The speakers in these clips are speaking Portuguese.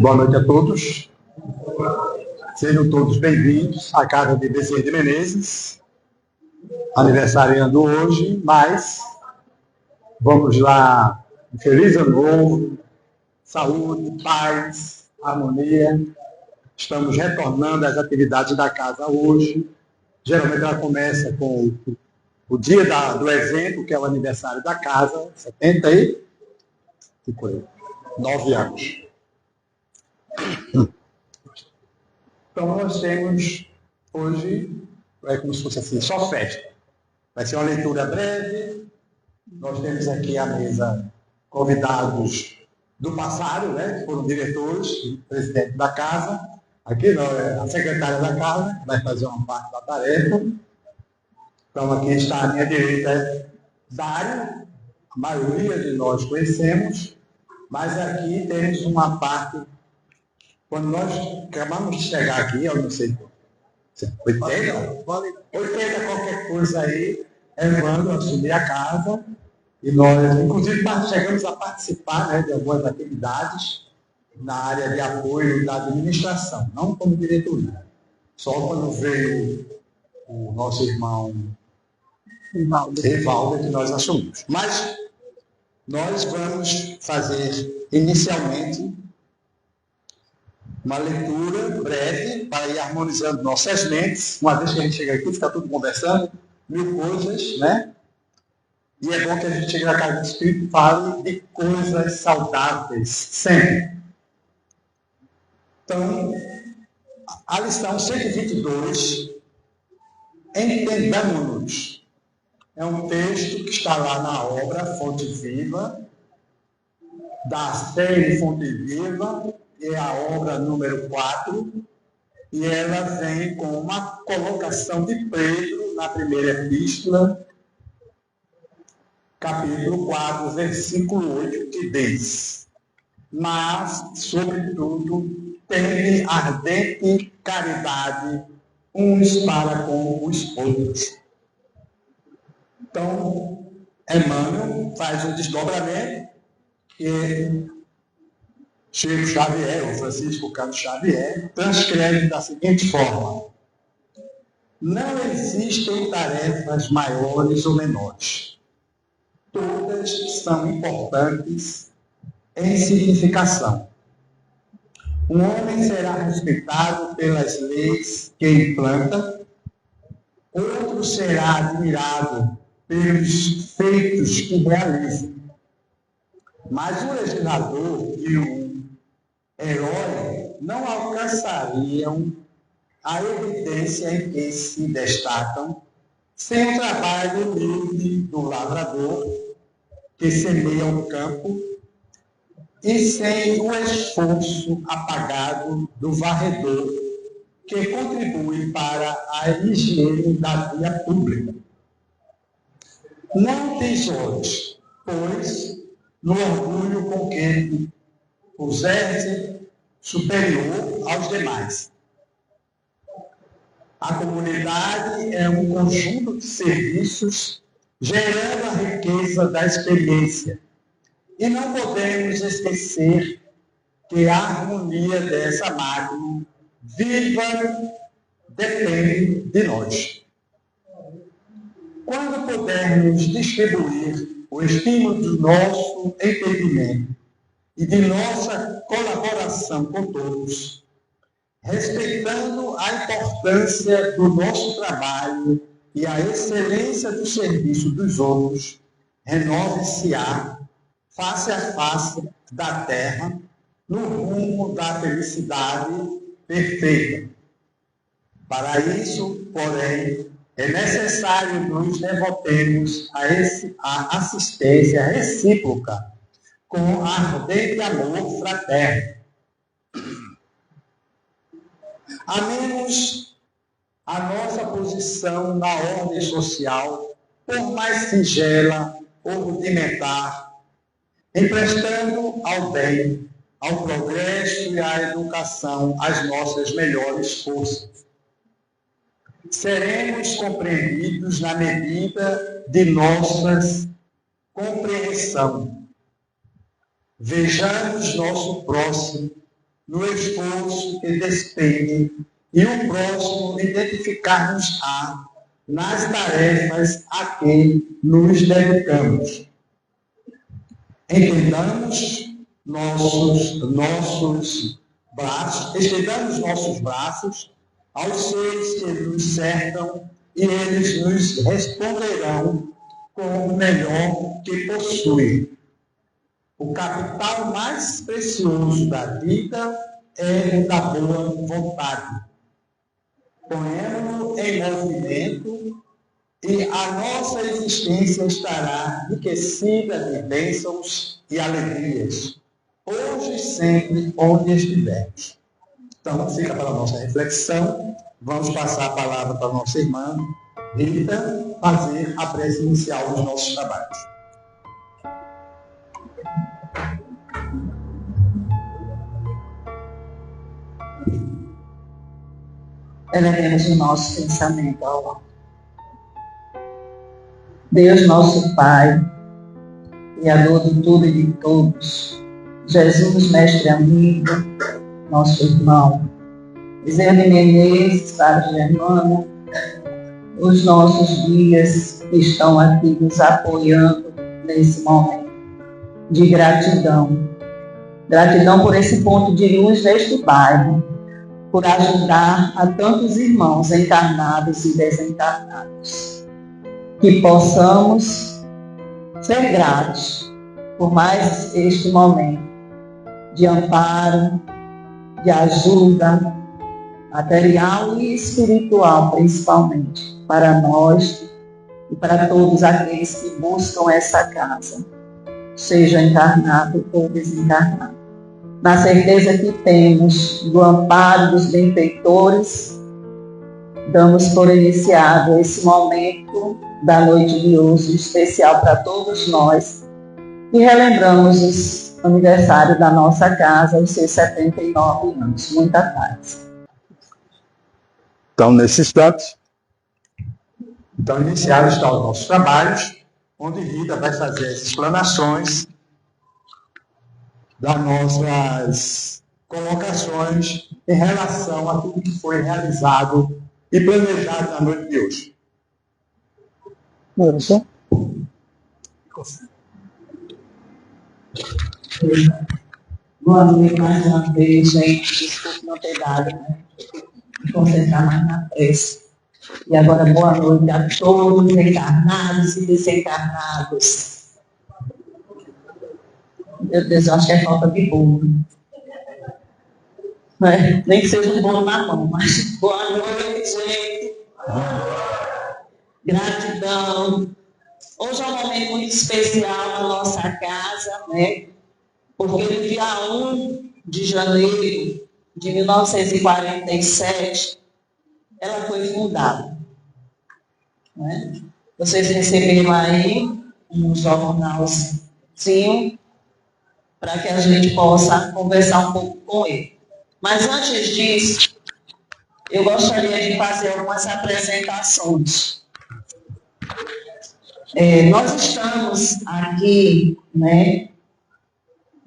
Boa noite a todos. Sejam todos bem-vindos à casa de Bezerra de Menezes, aniversariando hoje, mas vamos lá, um feliz ano novo, saúde, paz, harmonia. Estamos retornando às atividades da casa hoje. Geralmente ela começa com o dia do evento, que é o aniversário da casa, 79 anos. Então, nós temos hoje, é como se fosse assim, só festa. Vai ser uma leitura breve. Nós temos aqui à mesa convidados do passado, né, que foram diretores, presidente da casa. Aqui não, é a secretária da casa, que vai fazer uma parte da tarefa. Então, aqui está à minha direita, Dário. A maioria de nós conhecemos, mas aqui temos uma parte. Quando nós acabamos de chegar aqui, eu não sei, 80 qualquer coisa aí, Evandro assumir a casa, e nós, inclusive, chegamos a participar, né, de algumas atividades na área de apoio da administração, não como diretoria. Só quando veio o nosso irmão Rivaldo que nós assumimos. Mas nós vamos fazer, inicialmente, uma leitura breve para ir harmonizando nossas mentes. Uma vez que a gente chega aqui, fica tudo conversando, mil coisas, né? E é bom que a gente chegue na casa do Espírito e fale de coisas saudáveis, sempre. Então, a lição 122, Entendamos-nos. É um texto que está lá na obra Fonte Viva, da série Fonte Viva, é a obra número 4, e ela vem com uma colocação de Pedro na primeira epístola, capítulo 4, versículo 8, que diz: mas, sobretudo, tende ardente caridade uns para com os outros. Então, Emmanuel faz um desdobramento que Chico Xavier, ou Francisco Cândido Xavier, transcreve da seguinte forma: não existem tarefas maiores ou menores. Todas são importantes em significação. Um homem será respeitado pelas leis que implanta, outro será admirado pelos feitos que realiza. Mas o legislador e o herói não alcançariam a evidência em que se destacam sem o trabalho humilde do lavrador que semeia o campo e sem o esforço apagado do varredor que contribui para a higiene da via pública. Não tesoures, pois, no orgulho com que puseste superior aos demais. A comunidade é um conjunto de serviços gerando a riqueza da experiência. E não podemos esquecer que a harmonia dessa máquina viva depende de nós. Quando pudermos distribuir o estímulo do nosso entendimento e de nossa colaboração com todos, respeitando a importância do nosso trabalho e a excelência do serviço dos outros, renove-se-á, face a face da terra, no rumo da felicidade perfeita. Para isso, porém, é necessário nos devotemos a assistência recíproca com ardente amor fraterno. Amemos a nossa posição na ordem social, por mais singela ou rudimentar, emprestando ao bem, ao progresso e à educação as nossas melhores forças. Seremos compreendidos na medida de nossa compreensão. Vejamos nosso próximo no esforço que despende e o próximo identificar-nos-á nas tarefas a que nos dedicamos. Estendamos nossos braços aos seres que nos cercam e eles nos responderão com o melhor que possuem. O capital mais precioso da vida é o da boa vontade. Ponhamos-lo em movimento e a nossa existência estará enriquecida de bênçãos e alegrias, hoje e sempre, onde estivermos. Então, fica para a nossa reflexão. Vamos passar a palavra para a nossa irmã Rita fazer a prece inicial dos nossos trabalhos. Elevemos o nosso pensamento ao alto. Deus, nosso Pai, Criador de tudo e de todos, Jesus, mestre amigo, nosso irmão, Bezerra de Menezes, Padre Germano, os nossos guias que estão aqui nos apoiando nesse momento de gratidão. Gratidão por esse ponto de luz neste bairro, por ajudar a tantos irmãos encarnados e desencarnados. Que possamos ser gratos por mais este momento de amparo, de ajuda material e espiritual, principalmente, para nós e para todos aqueles que buscam essa casa, seja encarnado ou desencarnado. Na certeza que temos do amparo dos benfeitores, damos por iniciado esse momento da noite de hoje, especial para todos nós, e relembramos os aniversários da nossa casa, os seus 79 anos. Muita paz. Então, nesse instante, iniciados estão os nossos trabalhos, onde Rita vai fazer as explanações das nossas colocações em relação a tudo que foi realizado e planejado na noite de hoje. Boa noite mais uma vez, gente. Desculpe não ter dado, né? Me concentrar mais na prece. E agora, boa noite a todos, encarnados e desencarnados. Meu Deus, eu acho que é falta de bolo. Nem que seja um bolo na mão, mas boa noite, gente. Gratidão. Hoje é um momento muito especial na nossa casa, né? Porque no dia 1 de janeiro de 1947, ela foi fundada. Né? Vocês receberam aí um jornalzinho para que a gente possa conversar um pouco com ele. Mas antes disso, eu gostaria de fazer algumas apresentações. Nós estamos aqui, né?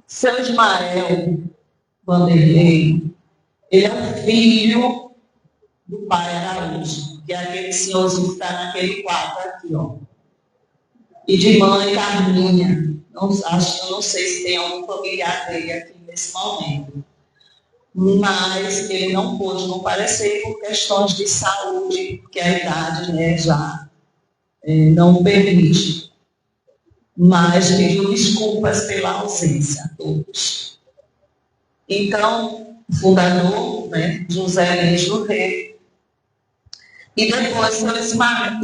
Seu Ismael Vanderlei, ele é um filho do pai Araújo, que é aquele senhorzinho que está naquele quadro aqui, ó. E de mãe Carminha. Eu não sei se tem algum familiar dele aqui nesse momento. Mas ele não pôde comparecer por questões de saúde, porque a idade, né, já não permite. Mas pediu desculpas pela ausência a todos. Então, o fundador, né, José Lins do Rei, e depois o Ismael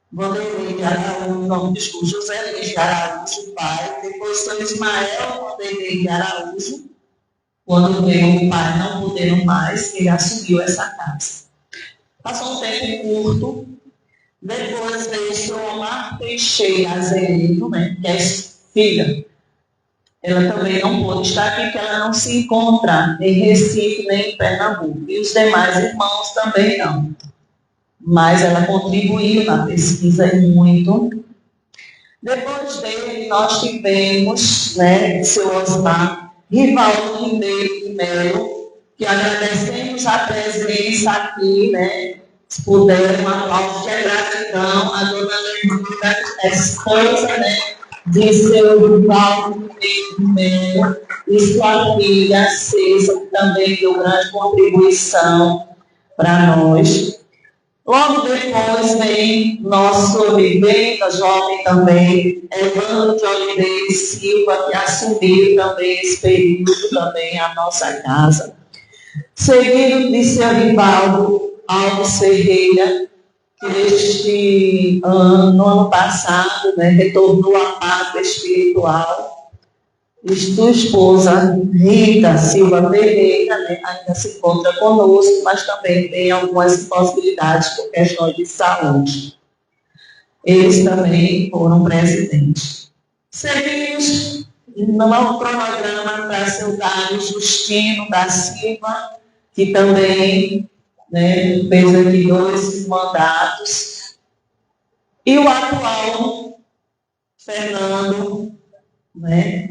Vanderlei de Araújo, José Lins de Araújo, o pai, depois o Ismael Vanderlei de Araújo, quando veio o pai não puderam mais, ele assumiu essa casa. Passou um tempo curto. Depois veio o Omar Teixeira Azevedo, né, que é filha. Ela também não pôde estar aqui, porque ela não se encontra em Recife nem em Pernambuco. E os demais irmãos também não. Mas ela contribuiu na pesquisa e muito. Depois dele, nós tivemos, né, seu Osmar Rivaldo Ribeiro de Melo, que agradecemos a presença aqui, né? Se puder, um aplauso de gratidão à dona Leandra, a esposa, né? De seu Rivaldo Ribeiro de Melo, e sua filha César, que também deu grande contribuição para nós. Logo depois vem nosso vivenda jovem também, Evandro de Oliveira Silva, que assumiu também esse período também a nossa casa. Seguido de seu Rivaldo Alves Ferreira, que neste ano, no ano passado, né, retornou à pátria espiritual. E sua esposa, Rita Silva Ferreira, né, ainda se encontra conosco, mas também tem algumas possibilidades por questões de saúde. Eles também foram presidentes. Seguimos no cronograma para seu Dário Justino da Silva, que também, né, fez aqui 2 mandatos. E o atual Fernando, né,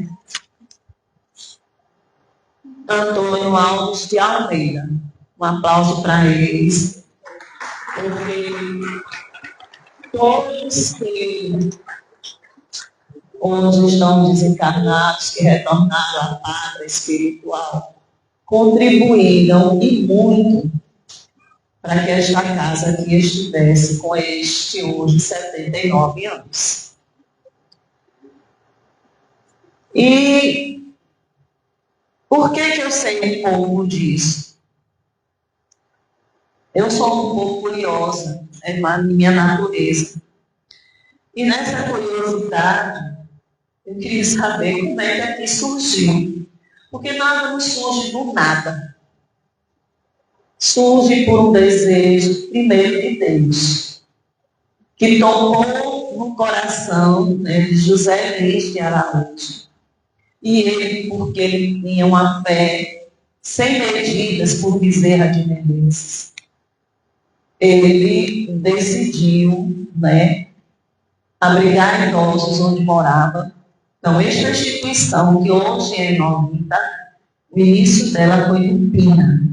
Antônio Alves de Almeida. Um aplauso para eles. Porque todos que hoje estão desencarnados, que retornaram à pátria espiritual, contribuíram e muito para que esta casa aqui estivesse com este hoje 79 anos. E por que eu sei um pouco disso? Eu sou um pouco curiosa, é minha natureza. E nessa curiosidade, eu queria saber como é que aqui surgiu. Porque nada nos surge do nada. Surge por um desejo, primeiro, de Deus, que tocou no coração, né, de José Luiz de Araújo. E ele, porque ele tinha uma fé sem medidas por Bezerra de Menezes, ele decidiu, né, abrigar idosos onde morava. Então, esta instituição, que hoje é em Olinda, o início dela foi em Pina,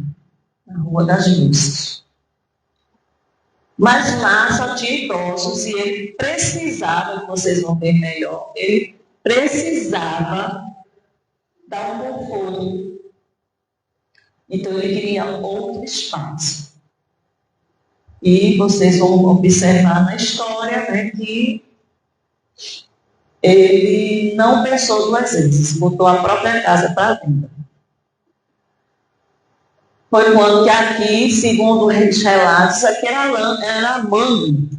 na Rua das Luzes. Mas lá só tinha idosos e ele precisava, vocês vão ver melhor, ele precisava dar um conforto. Então, ele queria outro espaço. E vocês vão observar na história, né, que ele não pensou 2 vezes, botou a própria casa para venda. Foi quando que aqui, segundo os relatos, aqui era mangue,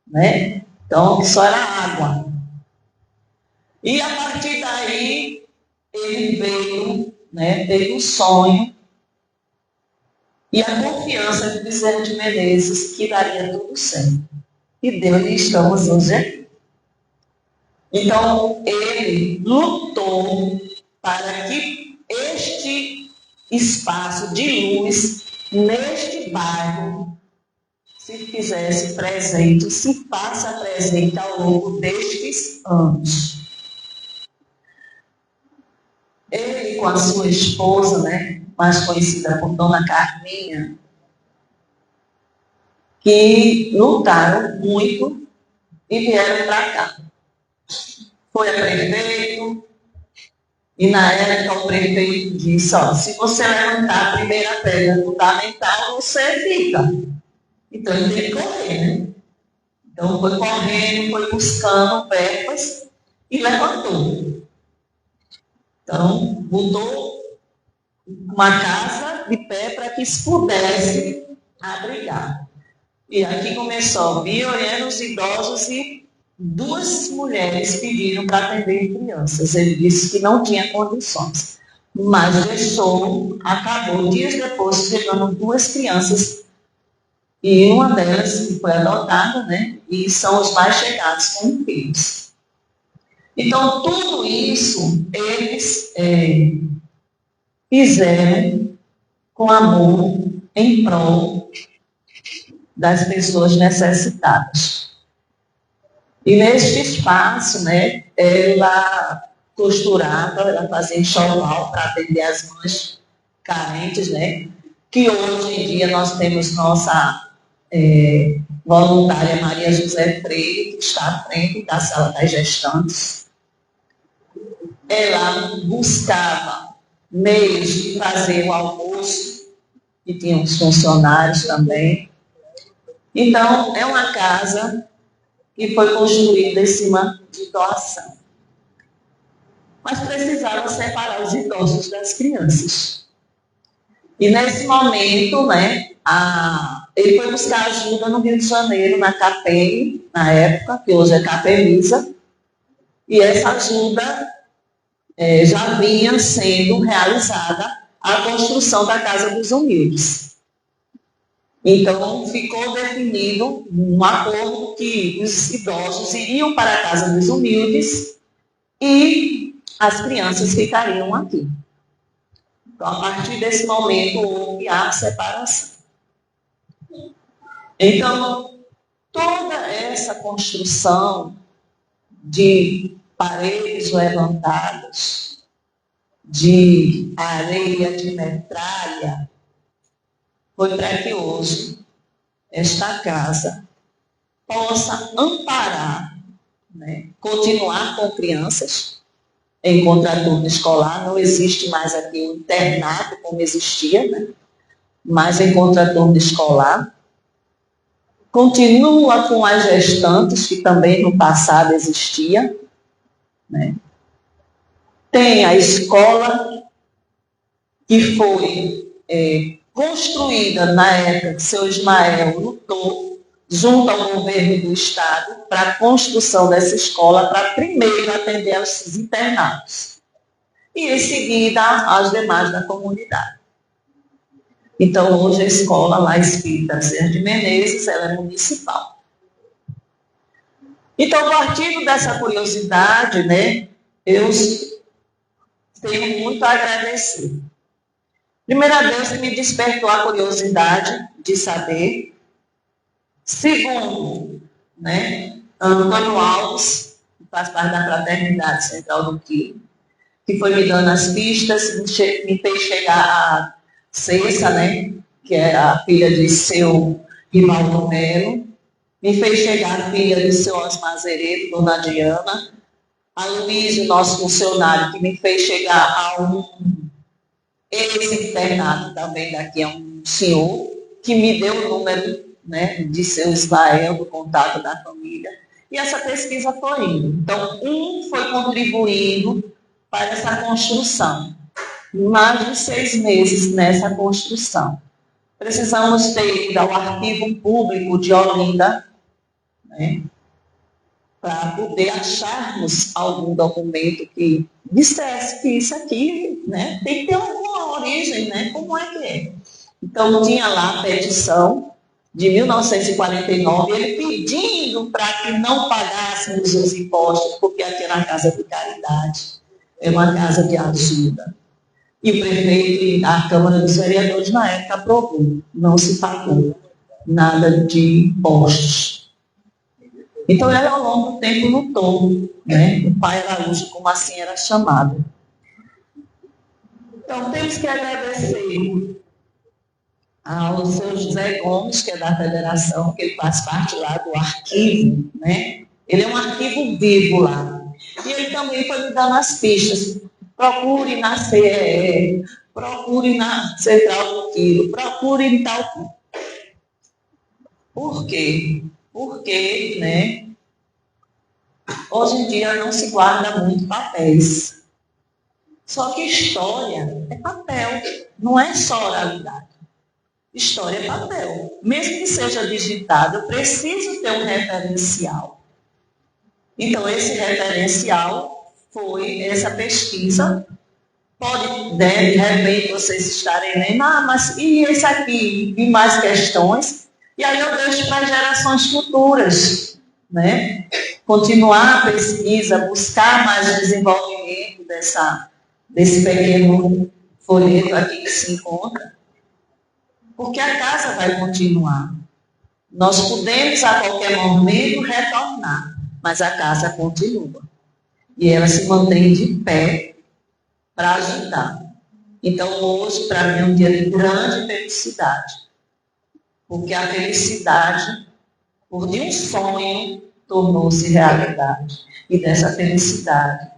né? Então, só era água. E a partir daí, ele veio, né, teve um sonho e a confiança de Bezerra de Menezes que daria tudo certo. E deu-lhe estamos hoje aqui. Então, ele lutou para que este espaço de luz, neste bairro, se fizesse presente, se faça presente ao longo destes anos. Ele, com a sua esposa, né, mais conhecida por Dona Carminha, que lutaram muito e vieram para cá. Foi a prefeito, e na época o prefeito disse, ó, se você levantar a primeira pedra fundamental, você fica. Então ele teve que correr, né? Então foi correndo, foi buscando verbas e levantou. Então, botou uma casa de pé para que se pudesse abrigar. E aqui começou, violando os idosos e 2 mulheres pediram para atender crianças. Ele disse que não tinha condições, mas deixou, acabou. Dias depois, chegando 2 crianças, e uma delas foi adotada, né? E são os mais chegados com filhos. Então, tudo isso eles fizeram com amor em prol das pessoas necessitadas. E neste espaço, né, ela costurava, ela fazia enxoval para atender as mães carentes, né? Que hoje em dia nós temos nossa voluntária Maria José Freire, que está à frente da sala das gestantes. Ela buscava meios de fazer o almoço, que tinha os funcionários também. Então, é uma casa que foi construída em cima de doação. Mas precisava separar os idosos das crianças. E nesse momento, né, ele foi buscar ajuda no Rio de Janeiro, na CAPEM, na época, que hoje é CAPEMISA, e essa ajuda já vinha sendo realizada a construção da Casa dos Humildes. Então, ficou definido um acordo que os idosos iriam para a Casa dos Humildes e as crianças ficariam aqui. Então, a partir desse momento, houve a separação. Então, toda essa construção de paredes levantadas, de areia de metralha, foi para que hoje esta casa possa amparar, né, continuar com crianças em contraturno escolar. Não existe mais aqui o internato como existia, né, mas em contraturno escolar. Continua com as gestantes, que também no passado existia, né. Tem a escola que foi construída na época que o seu Ismael lutou junto ao governo do estado para a construção dessa escola, para primeiro atender aos internatos e em seguida aos demais da comunidade. Então, hoje a escola lá Espírita Bezerra de Menezes, ela é municipal. Então, partindo dessa curiosidade, né, eu tenho muito a agradecer. Primeiro, a Deus que me despertou a curiosidade de saber. Segundo, né, Antônio Alves, que faz parte da Fraternidade Central do Quilo, que foi me dando as pistas, me fez chegar a Cessa, né, que é a filha de seu Rivaldo Melo, me fez chegar a filha de seu Osmar Zeredo, Dona Diana, a Luísa, nosso funcionário, que me fez chegar a ex-internato também daqui a um senhor, que me deu o número, né, de seu Ismael, do contato da família, e essa pesquisa foi indo. Então, foi contribuindo para essa construção. Mais de 6 meses nessa construção. Precisamos ter ido ao arquivo público de Olinda, né, para poder acharmos algum documento que dissesse que isso aqui, né, tem que ter alguma origem, né, como é que é. Então, tinha lá a petição de 1949, ele pedindo para que não pagássemos os impostos, porque aqui era uma casa de caridade, é uma casa de ajuda. E o prefeito e a Câmara dos Vereadores, na época, aprovou, não se pagou nada de impostos. Então, ele, ao longo do tempo, lutou, né? O pai Araújo, como assim era chamado. Então, temos que agradecer ao seu José Gomes, que é da federação, que ele faz parte lá do arquivo, né? Ele é um arquivo vivo lá. E ele também foi me dando as pistas. Procure na CEE, procure na Central do Quilo, procure em tal. Por quê? Porque, né, hoje em dia não se guarda muito papéis. Só que história é papel, não é só oralidade. História é papel. Mesmo que seja digitado, eu preciso ter um referencial. Então, esse referencial foi essa pesquisa. Pode, de repente, vocês estarem lendo, mas e esse aqui? E mais questões? E aí eu deixo para gerações futuras, né? Continuar a pesquisa, buscar mais desenvolvimento desse pequeno folheto aqui que se encontra. Porque a casa vai continuar. Nós podemos, a qualquer momento, retornar, mas a casa continua. E ela se mantém de pé para ajudar. Então, hoje, para mim, é um dia de grande felicidade. Porque a felicidade, por de um sonho, tornou-se realidade. E dessa felicidade,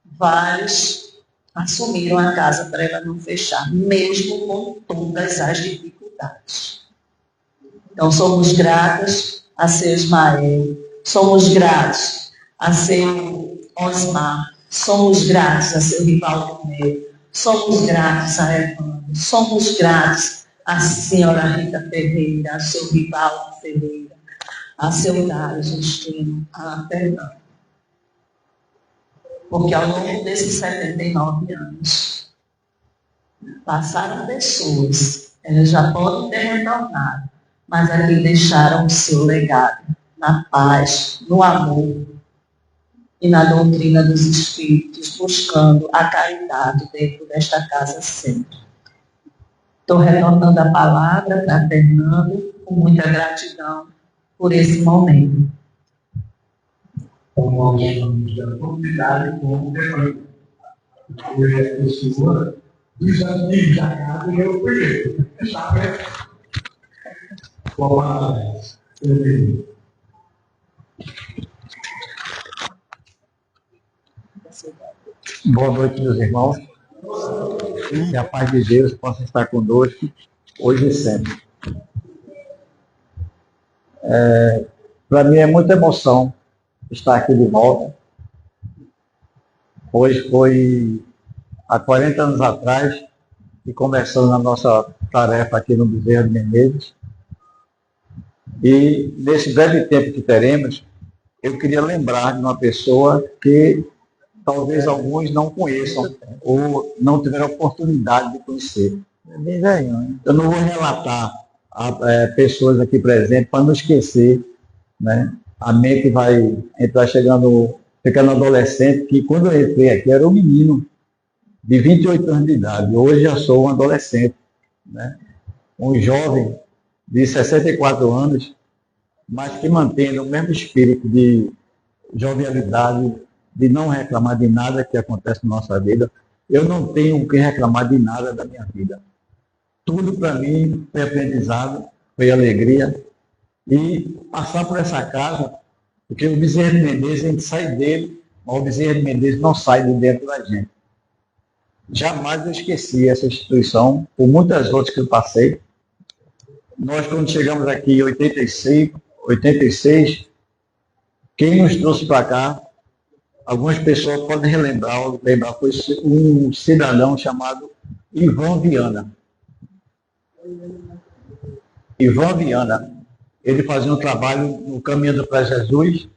vários assumiram a casa para ela não fechar, mesmo com todas as dificuldades. Então, somos gratas a seu Ismael, somos gratos a seu Osmar, somos gratos a seu Rivaldo Neto, somos gratos a Evandro, somos gratos à senhora Rita Ferreira, a seu Rivaldo Ferreira, a seu Dário Justino, a Fernanda. Porque ao longo desses 79 anos, passaram pessoas, elas já podem ter retornado, mas aqui deixaram o seu legado na paz, no amor e na doutrina dos Espíritos, buscando a caridade dentro desta casa sempre. Estou retornando a palavra para Fernando, com muita gratidão por esse momento. Como alguém da comunidade, como demanda. Hoje é a pessoa dos amigos da casa e eu projeto. Sabe? Como a boa noite, meus irmãos. Que a paz de Deus possa estar conosco hoje e sempre. Para mim é muita emoção estar aqui de volta. Hoje foi há 40 anos atrás que começamos a nossa tarefa aqui no Bezerra de Menezes. E nesse breve tempo que teremos, eu queria lembrar de uma pessoa que talvez alguns não conheçam ou não tiveram oportunidade de conhecer. Eu não vou relatar pessoas aqui presentes para não esquecer, né? A mente vai ficando adolescente, que quando eu entrei aqui era um menino de 28 anos de idade. Hoje já sou um adolescente, né? Um jovem de 64 anos, mas que mantém o mesmo espírito de jovialidade, de não reclamar de nada que acontece na nossa vida. Eu não tenho o que reclamar de nada da minha vida. Tudo para mim foi aprendizado, foi alegria. E passar por essa casa, porque o Bezerra de Menezes, a gente sai dele, mas o Bezerra de Menezes não sai de dentro da gente. Jamais eu esqueci essa instituição, por muitas outras que eu passei. Nós, quando chegamos aqui em 86, quem nos trouxe para cá, algumas pessoas podem lembrar, foi um cidadão chamado Ivan Viana. Ivan Viana, ele fazia um trabalho no Caminho para Jesus,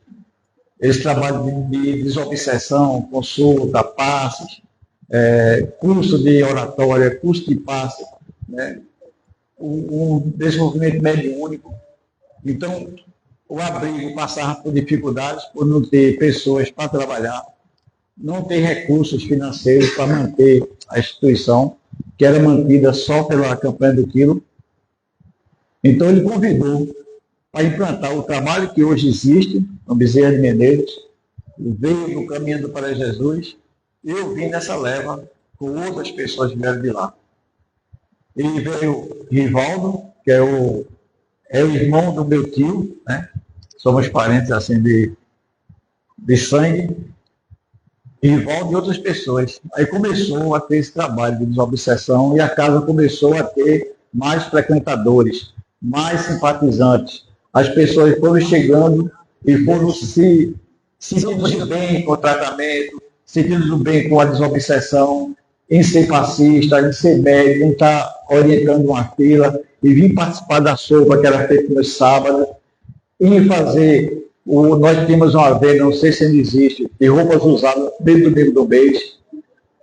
esse trabalho de desobsessão, consulta, passes, curso de oratória, curso de passe, né? Um desenvolvimento mediúnico. Então, o abrigo passava por dificuldades, por não ter pessoas para trabalhar, não ter recursos financeiros para manter a instituição, que era mantida só pela campanha do quilo. Então, ele convidou para implantar o trabalho que hoje existe, no Bezerra de Menezes, veio no Caminho para Jesus, e eu vim nessa leva com outras pessoas que vieram de lá. E veio Rivaldo, que é o irmão do meu tio, né? Somos parentes assim de sangue, Rivaldo e outras pessoas. Aí começou a ter esse trabalho de desobsessão e a casa começou a ter mais frequentadores, mais simpatizantes. As pessoas foram chegando e foram se sentindo bem com o tratamento, sentindo bem com a desobsessão, em ser fascista, em ser médico, em estar orientando uma fila, e vir participar da sopa que era feita nos sábados, e fazer, nós tínhamos uma venda, não sei se ainda existe, de roupas usadas desde o domingo do mês,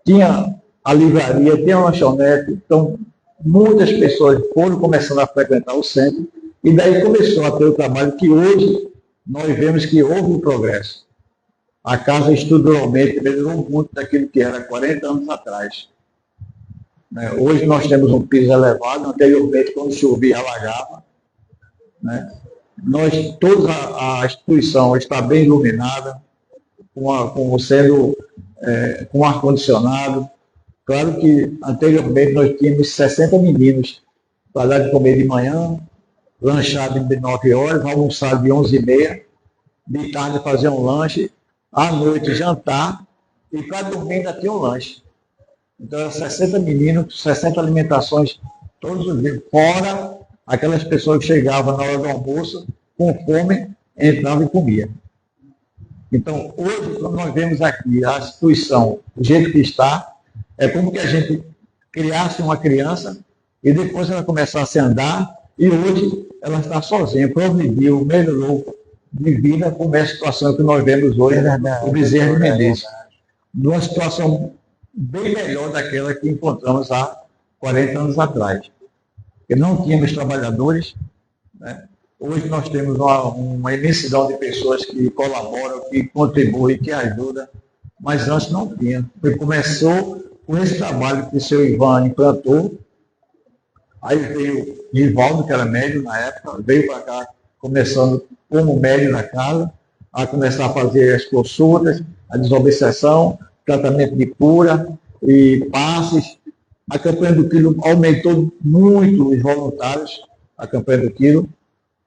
tinha a livraria, tinha a lanchonete, então muitas pessoas foram começando a frequentar o centro, e daí começou a ter o trabalho que hoje nós vemos que houve um progresso. A casa estruturalmente melhorou muito daquilo que era 40 anos atrás. Hoje nós temos um piso elevado, anteriormente quando chovia alagava. Toda a instituição está bem iluminada, com ar-condicionado. Claro que anteriormente nós tínhamos 60 meninos para dar de comer de manhã, lanchar de 9 horas, almoçar de 11h30, de tarde fazer um lanche, à noite jantar, e para dormir ainda tinha um lanche. Então, eram 60 meninos, 60 alimentações todos os dias, fora aquelas pessoas que chegavam na hora do almoço, com fome, entravam e comiam. Então, hoje, quando nós vemos aqui a instituição do jeito que está, é como que a gente criasse uma criança e depois ela começasse a andar e hoje ela está sozinha, progrediu, melhorou de vida como é a situação que nós vemos hoje no Bezerra de Menezes. Numa situação bem melhor daquela que encontramos há 40 anos atrás. Porque não tínhamos trabalhadores, né? Hoje nós temos uma imensidão de pessoas que colaboram, que contribuem, que ajudam, mas antes não tinha. Porque começou com esse trabalho que o seu Ivan implantou, aí veio Rivaldo, que era médico na época, veio para cá começando como médico na casa, a começar a fazer as consultas, a desobsessão, tratamento de cura e passes. A campanha do quilo aumentou muito os voluntários, a campanha do quilo.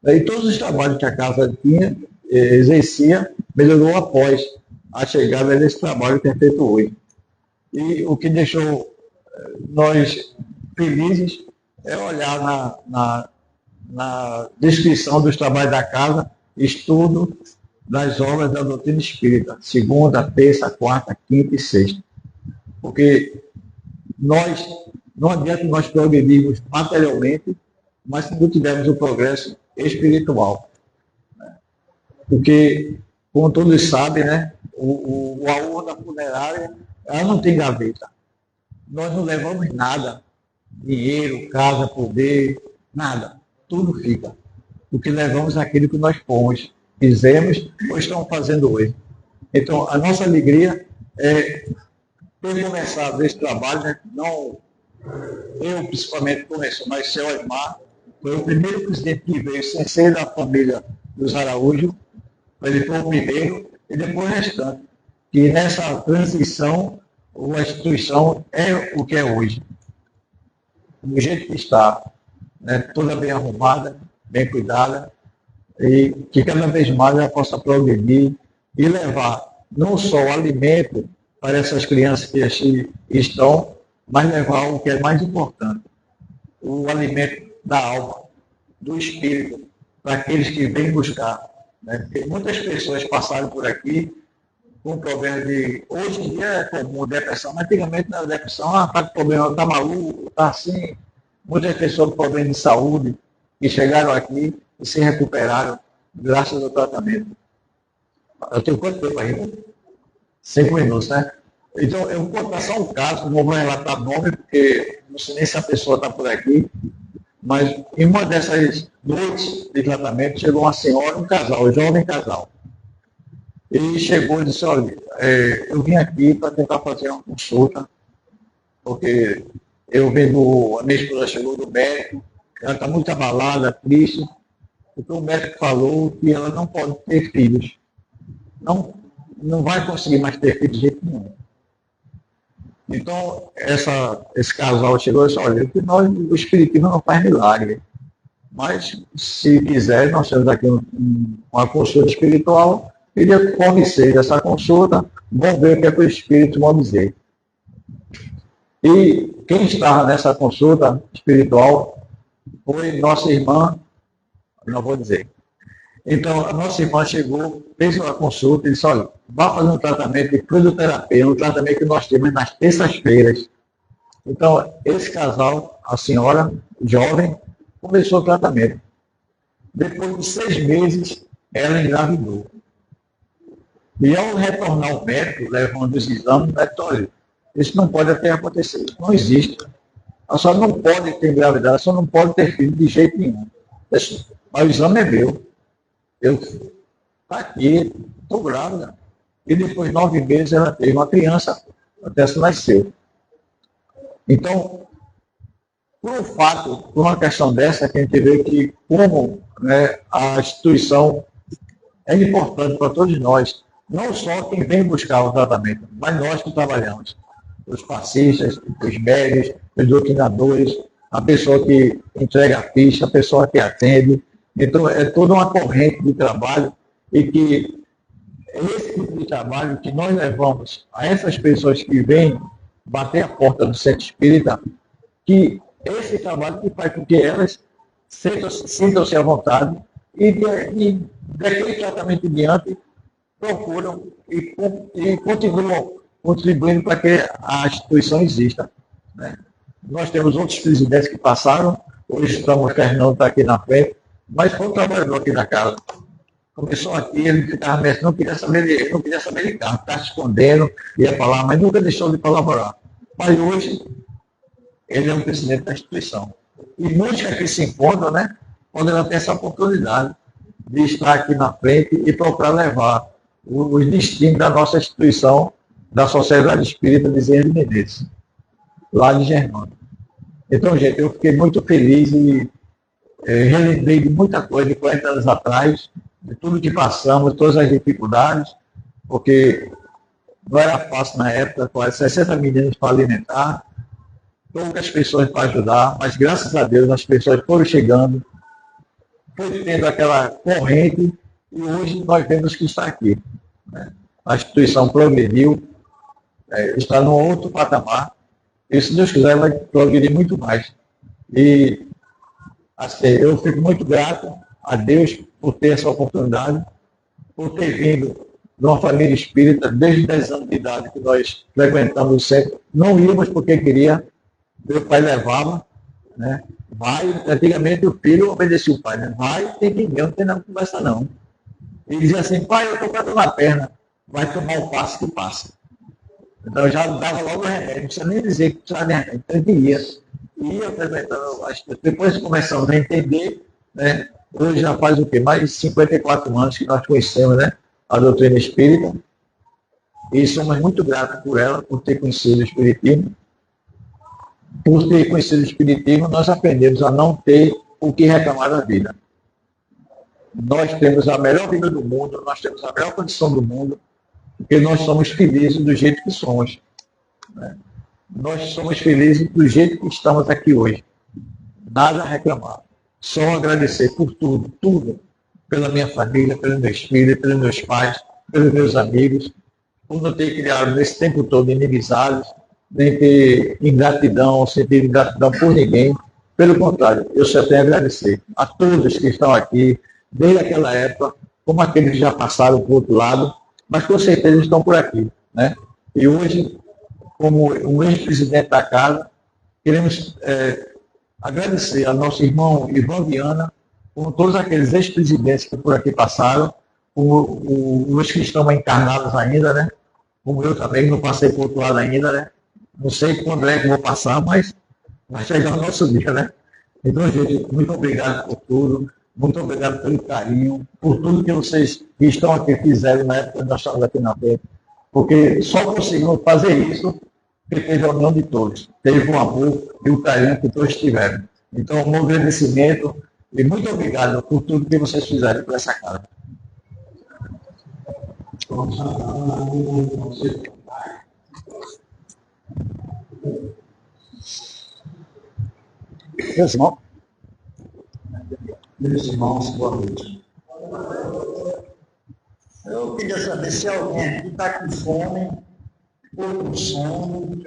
E todos os trabalhos que a casa tinha, exercia, melhorou após a chegada desse trabalho que é feito hoje. E o que deixou nós felizes é olhar na descrição dos trabalhos da casa, estudo das obras da doutrina espírita, segunda, terça, quarta, quinta e sexta. Porque não adianta nós progredirmos materialmente, mas se não tivermos o progresso espiritual. Porque, como todos sabem, né, a urna funerária, ela não tem gaveta. Nós não levamos nada, dinheiro, casa, poder, nada. Tudo fica. O que levamos é aquilo que nós fomos, fizemos ou estamos fazendo hoje. Então, a nossa alegria é ter começado esse trabalho, né? Não eu principalmente comecei, mas o seu Aymar foi o primeiro presidente que veio sem ser da família dos Araújo, ele foi o primeiro e depois o restante. E nessa transição, a instituição é o que é hoje. Do jeito que está, né? Toda bem arrumada, bem cuidada, e que cada vez mais ela possa progredir e levar não só o alimento para essas crianças que aqui estão, mas levar o que é mais importante, o alimento da alma, do espírito, para aqueles que vêm buscar. Né? Porque muitas pessoas passaram por aqui com problema de... Hoje em dia é comum depressão, mas antigamente não era depressão, está com problema, está maluco, está assim. Muitas pessoas com problema de saúde que chegaram aqui e se recuperaram graças ao tratamento. Eu tenho quanto tempo ainda? 5 minutos, né? Então, eu vou contar só um caso, não vou relatar nome, porque não sei nem se a pessoa está por aqui, mas em uma dessas noites de tratamento chegou uma senhora, um casal, um jovem casal. E chegou e disse, olha, eu vim aqui para tentar fazer uma consulta, porque a minha esposa chegou do médico, ela está muito abalada, triste, porque o médico falou que ela não pode ter filhos. Não vai conseguir mais ter filhos de jeito nenhum. Então, esse casal chegou e disse, olha, o Espiritismo não faz milagre. Mas, se quiser, nós temos aqui uma consulta espiritual, queria conhecer essa consulta, vamos ver o que é que os Espíritos vão dizer. E quem estava nessa consulta espiritual foi nossa irmã, não vou dizer. Então, a nossa irmã chegou, fez uma consulta e disse, olha, vá fazer um tratamento de fluidoterapia, um tratamento que nós temos nas terças-feiras. Então, esse casal, a senhora, jovem, começou o tratamento. Depois de 6 meses, ela engravidou. E ao retornar ao médico, levando os exames, o médico, olha, isso não pode ter acontecido, não existe. A senhora não pode ter engravidado, a senhora não pode ter filho de jeito nenhum. Mas o exame é meu. Eu está aqui, estou grávida. E depois de 9 meses ela teve uma criança, até se nasceu. Então, por uma questão dessa, que a gente vê que como, né, a instituição é importante para todos nós, não só quem vem buscar o tratamento, mas nós que trabalhamos. Os passistas, os médicos, os doutrinadores, a pessoa que entrega a ficha, a pessoa que atende. Então, é toda uma corrente de trabalho e que esse tipo de trabalho que nós levamos a essas pessoas que vêm bater a porta do centro espírita, que esse trabalho que faz com que elas sintam-se à vontade e daquele tratamento em diante procuram e continuam contribuindo para que a instituição exista. Né? Nós temos outros presidentes que passaram, hoje estamos terminando estar aqui na frente, mas foi um trabalhador aqui da casa. Começou aqui, ele ficava mestre, não queria saber de carro, estava se escondendo, ia falar, mas nunca deixou de colaborar. Mas hoje, ele é o presidente da instituição. E muitos aqui se encontram, né, quando ela tem essa oportunidade de estar aqui na frente e procurar levar os destinos da nossa instituição, da Sociedade Espírita de Bezerra de Menezes, lá de Germânia. Então, gente, eu fiquei muito feliz e relembrei de muita coisa de 40 anos atrás, de tudo que passamos, todas as dificuldades, porque não era fácil na época, quase 60 meninos para alimentar, poucas pessoas para ajudar, mas graças a Deus as pessoas foram chegando, foi tendo aquela corrente e hoje nós vemos que está aqui. Né? A instituição progrediu, está num outro patamar, e se Deus quiser vai progredir muito mais. E assim, eu fico muito grato a Deus por ter essa oportunidade, por ter vindo de uma família espírita desde 10 anos de idade que nós frequentamos o centro. Não íamos porque queria, meu pai levava, né? Vai, antigamente o filho obedecia o pai, né? Vai, tem que ir, não tem nada de conversa não. Ele dizia assim, pai, eu estou com a dor na perna, vai tomar o passo que passa. Então eu já dava logo o remédio, não precisa nem dizer que precisava de remédio, então ele ia frequentando, depois começamos a entender, né? Hoje já faz o quê? Mais de 54 anos que nós conhecemos, né, a doutrina espírita, e somos muito gratos por ela, por ter conhecido o espiritismo. Por ter conhecido o espiritismo, nós aprendemos a não ter o que reclamar da vida. Nós temos a melhor vida do mundo, nós temos a melhor condição do mundo, porque nós somos felizes do jeito que somos. Né? Nós somos felizes do jeito que estamos aqui hoje. Nada a reclamar. Só agradecer por tudo. Pela minha família, pelos meus filhos, pelos meus pais, pelos meus amigos, por não ter criado nesse tempo todo inimizades, nem ter ingratidão, sentir ingratidão por ninguém. Pelo contrário, eu só tenho a agradecer a todos que estão aqui, desde aquela época, como aqueles que já passaram para o outro lado, mas com certeza estão por aqui. Né? E hoje, como o ex-presidente da casa, queremos agradecer ao nosso irmão Ivan Viana, como todos aqueles ex-presidentes que por aqui passaram, como os que estão encarnados ainda, né? Como eu também, não passei por outro lado ainda, né? Não sei quando é que vou passar, mas vai chegar o nosso dia, né? Então, gente, muito obrigado por tudo, muito obrigado pelo carinho, por tudo que vocês que estão aqui fizeram na época que nós estávamos aqui na frente, porque só conseguimos fazer isso porque teve a união de todos, teve o amor e o carinho que todos tiveram. Então, um agradecimento e muito obrigado por tudo que vocês fizeram por essa casa. Meus irmãos, boa noite. Eu queria saber se alguém aqui está com fome, ou com sono,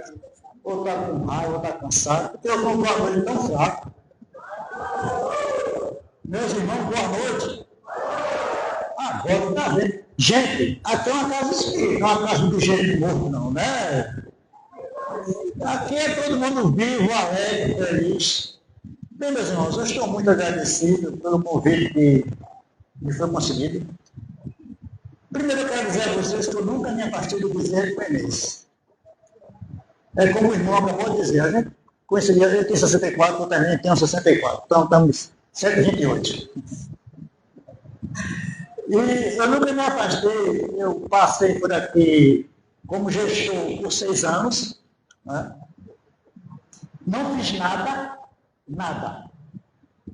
ou está com raiva, ou está cansado, porque eu não boa noite tão fraco. Meus irmãos, boa noite. Agora está vendo. Gente, aqui é uma casa espírita, não é uma casa do jeito morto, não, né? Aqui é todo mundo vivo, alegre, feliz. Bem, meus irmãos, eu estou muito agradecido pelo convite que me foi concedido. Primeiro, eu quero dizer a vocês que eu nunca me afastei do Bezerra de Menezes. É como o irmão acabou de dizer, a gente coincidia, ele tem 64, eu também tenho 64, então estamos 128. E eu nunca me afastei, eu passei por aqui como gestor por 6 anos, né? Não fiz nada.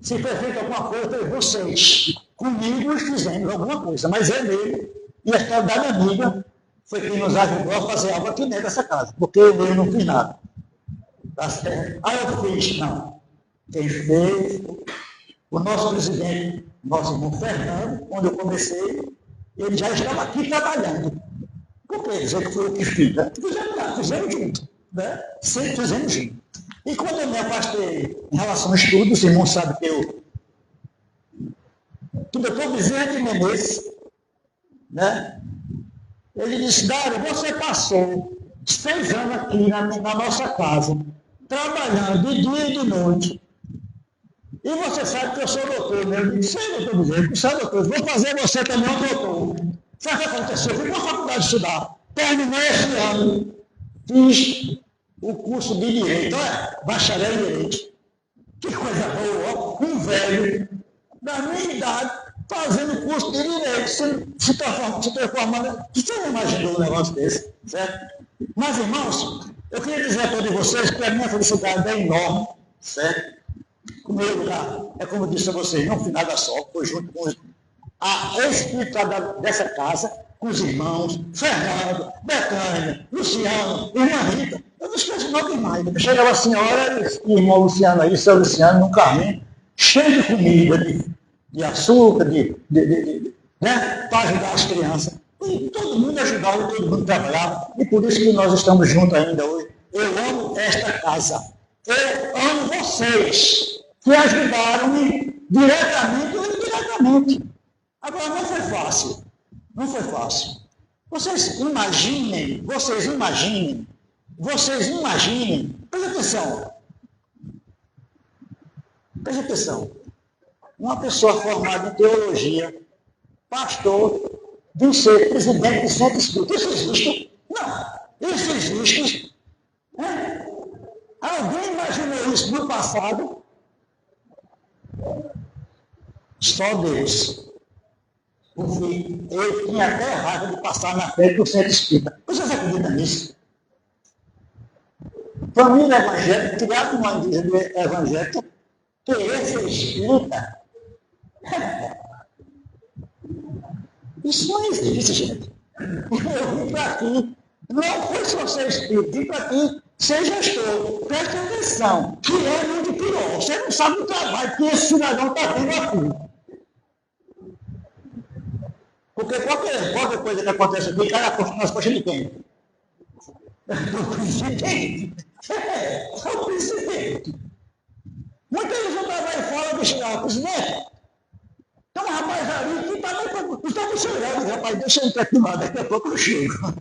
Se foi feito alguma coisa, foi vocês. Comigo fizemos alguma coisa, mas é nele E a Caridade Amiga foi quem nos ajudou a fazer algo aqui dentro dessa casa, porque eu não fiz nada. Tá certo? Aí eu fiz, não. Quem fez, o nosso presidente, nosso irmão Fernando, quando eu comecei, ele já estava aqui trabalhando. Por que dizer que foi eu que fiz? Né? Fizemos junto. Né? Sempre fizemos junto. E quando eu me afastei em relação ao estudo, os irmãos sabem que o doutor Bezerra de Menezes, né? Ele disse, Dário, você passou 6 anos aqui na nossa casa, trabalhando de dia e de noite. E você sabe que eu sou doutor, né? Eu disse, sei, doutor Bezerra, que sou doutor, vou fazer você também um doutor. Sabe o que aconteceu? Fui para a faculdade estudar. Terminei esse ano, fiz o curso de Direito, bacharel em Direito. Que coisa boa, um velho da minha idade, fazendo curso de Direito, se transformando. Você não imaginou um negócio desse, certo? Mas, irmãos, eu queria dizer a todos vocês que a minha felicidade é enorme, certo? Em primeiro lugar, é como eu disse a vocês, não fui nada só, foi junto com a espiritualidade dessa casa, com os irmãos, Fernando, Betânia, Luciano, irmã Rita. Eu não esqueço nada mais. Chegava a senhora e o irmão Luciano aí, seu Luciano, num carrinho, cheio de comida, de açúcar, né, para ajudar as crianças. E todo mundo ajudava, todo mundo trabalhava. E por isso que nós estamos juntos ainda hoje. Eu amo esta casa. Eu amo vocês que ajudaram-me diretamente ou indiretamente. Agora, não foi fácil. Não foi fácil. Vocês imaginem, presta atenção, uma pessoa formada em teologia, pastor, de ser presidente de centro espírita, isso existe? Não, isso existe. Né? Alguém imaginou isso no passado? Só Deus. Porque eu tinha até raiva de passar na frente do centro espírita. Vocês acreditam nisso? Família evangélica, criada uma igreja evangélica, querer ser espírita. Isso não existe, gente. Eu vim para aqui, não foi só ser espírita, vim para aqui ser gestor. Preste atenção, que é muito pior. Você não sabe o trabalho que esse cidadão está tendo aqui. Porque qualquer coisa que acontece aqui, cai nas costas de quem? Do presidente. É o presidente. Muitas vezes eu estava aí fora do chegar, presidente. Tem um rapaz ali que está me chegando, rapaz, deixa eu entrar aqui lá, daqui a pouco eu chego.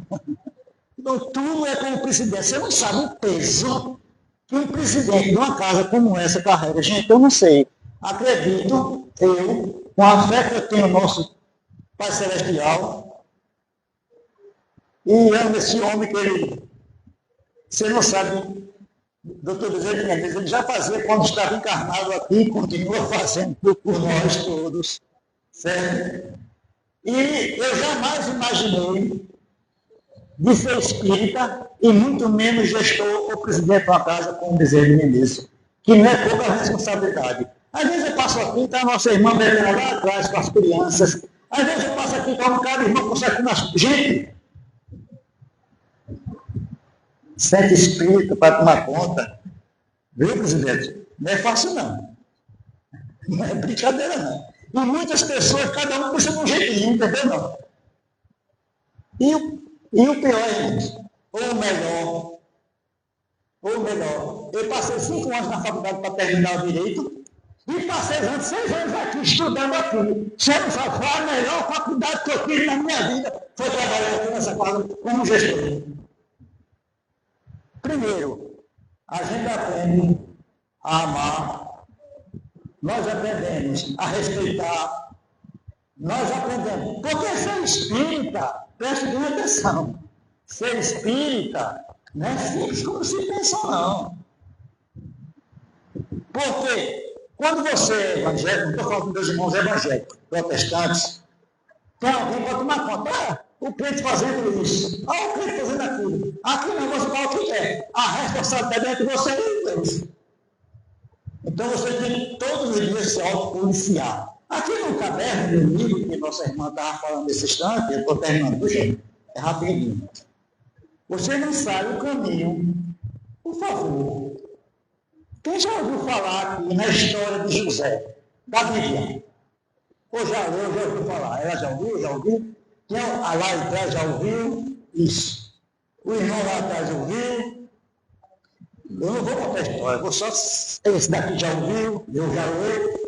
Então, tu é como presidente, você não sabe o peso que um presidente de uma casa como essa carrega. Gente, eu não sei. Acredito, eu, com a fé que eu tenho no nosso Pai Celestial, e amo esse homem que ele, você não sabe, doutor Bezerra de Menezes, ele já fazia quando estava encarnado aqui e continua fazendo por nós todos, certo? E eu jamais imaginei de ser espírita e muito menos gestor ou presidente de uma casa como Bezerra de Menezes, que não é pouca responsabilidade. Às vezes eu passo aqui, está a nossa irmã bebendo lá atrás com as crianças. Às vezes eu passo aqui com um cara, irmão, consegue comer. Gente, sete espírito para tomar conta. Viu, presidente? Não é fácil, não. Não é brincadeira, não. E muitas pessoas, cada um pensa de um jeitinho, entendeu? Não. E o pior é isso. Ou melhor, eu passei 5 anos na faculdade para terminar o direito. E passei 6 anos aqui, estudando aqui. Você não sabe, foi a melhor faculdade que eu fiz na minha vida, foi trabalhar aqui nessa casa como gestor. Primeiro, a gente aprende a amar, nós aprendemos a respeitar, nós aprendemos. Porque ser espírita, preste bem atenção, ser espírita não é simples como se pensa, não. Porque quando você é evangélico, não estou falando dos irmãos evangélicos, protestantes, tem alguém para tomar conta. O crente fazendo isso, o crente fazendo aquilo. Aqui não, você fala o que é. A responsabilidade é de você e Deus. Então você tem que todos os dias se autopoliciar. Aqui no caderno do livro que nossa irmã estava falando nesse instante, eu estou terminando, gente, é rapidinho. Você não sabe o caminho, por favor. Quem já ouviu falar aqui na história de José, da Bíblia? Ou já leu, já ouviu falar? Ela já ouviu, já ouviu? Quem lá atrás já ouviu? Isso. O irmão lá atrás ouviu? Eu não vou contar a história, vou só. Esse daqui já ouviu, eu já ouvi.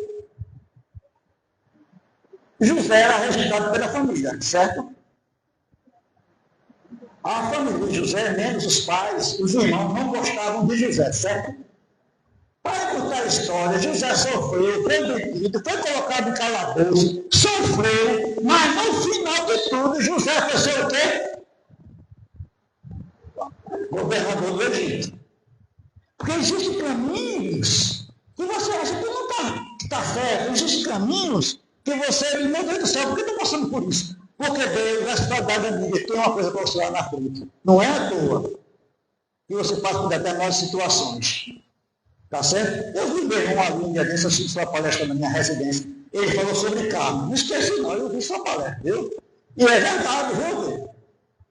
José era rejeitado pela família, certo? A família de José, menos os pais, os irmãos, não gostavam de José, certo? Para contar a história, José sofreu, foi detido, foi colocado em calabouço, sofreu, mas no final de tudo, José foi ser o quê? Governador do Egito. Porque existem caminhos que você acha que não está certo, existem caminhos que você, meu Deus do céu, por que está passando por isso? Porque Deus, a saudade amiga, tem uma coisa para você lá na frente. Não é à toa que você passa por determinadas situações. Tá certo? Eu vi bem um aluno dessa sua palestra na minha residência. Ele falou sobre karma. Não esqueci não, eu vi sua palestra, viu? E é verdade, viu?